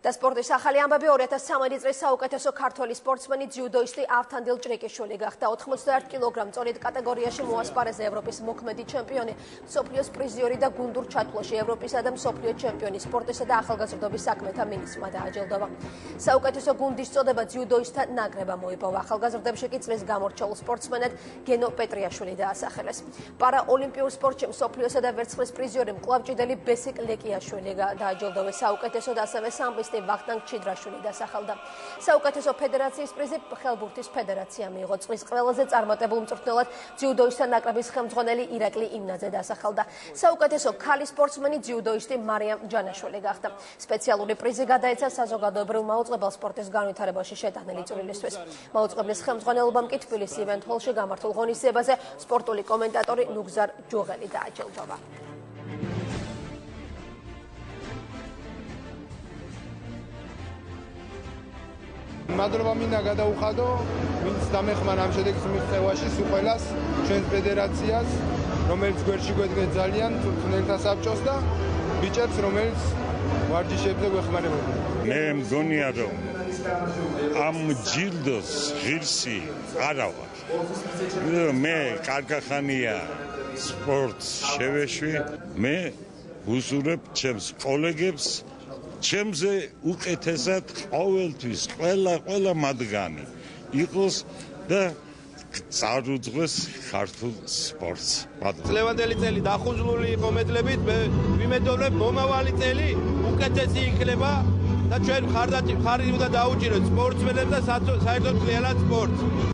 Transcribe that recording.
და სპორტის ახალი ამბები 2013 წლის საუკეთესო ქართველი სპორტსმენი ძიუდოისტი ავთანდილ ჭრიკიშვილი გახდა. 91 კილოგრამ წონით კატეგორიაში მოასპარეზე ევროპის მოქმედი ჩემპიონი, მსოფლიოს პრიზიორი და გუნდურ ჩათვლაში ევროპისა და მსოფლიო ჩემპიონი, სპორტისა და ახალგაზრდობის საქმეთა მინისტრმა დააჯილდოვა. საუკეთესო გუნდის წოდება ძიუდოისტთა ნაკრებმა მოიპოვა. ახალგაზრდებში კი წლის გამორჩეულ სპორტსმენად გენო პეტრიაშვილი დაასახელეს. პარაოლიმპიურ სპორტში მსოფლიოსა და ვერცხლის პრიზიორი მკლავჭიდელი ბესიკ ლეკიაშვილი დააჯილდოვეს. საუკეთესოდ ასევე სამბისტი ვახტანგ ჩიდრაშვილი დასახელდა. საუკეთესო ფედერაციის პრიზი ხელბურთის ფედერაცია მიიღო. წლის ყველაზე წარმატებულ მწვრთნელად ძიუდოისტთა ნაკრების ხელმძღვანელი ირაკლი იმნაძე დასახელდა. საუკეთესო ქალი სპორტსმენი ძიუდოისტი მარიამ ჯანაშვილი გახდა. სპეციალური პრიზი გადაეცა საზოგადოებრივ მაუწყებელ სპორტის განვითარებაში შეტანილი წვლილისთვის. მაუწყებლის ხელმძღვანელობამ კი თბილისის ივენთ ჰოლში გამართულ ღონისძიებაზე სპორტული კომენტატორი ნუგზარ ჯუღელი დააჯილდოვა. მადლობა მინდა გადაუხადო, ვინც დამეხმარა ამ შედეგის მიღწევაში, სულ ყველას, ჩვენს ფედერაციას, რომელიც გვერდში გვედგნენ ძალიან, მწვრთნელთა საბჭოს და ბიჭებს, რომელიც ვარჯიშებზე გვეხმარებოდნენ. მე მგონია, რომ ამ ჯილდოს ღირსი არა ვარ. მე კარგახანია სპორტს შევეშვი, მე ვუსურებ ჩემს კოლეგებს, ჩემზე უკეთესად ყოველთვის ყველა მათგანი იყოს და წარუძღვეს ქართულ სპორტს. წლევანდელი წელი დახუძვლული იყო მედლებით, მე ვიმედოვნებ მომავალი წელი უკეთესი იქნება და ჩვენ ხარი უნდა დაუჭიროთ სპორტსმენებს და საერთოდ მთლიანად სპორტს.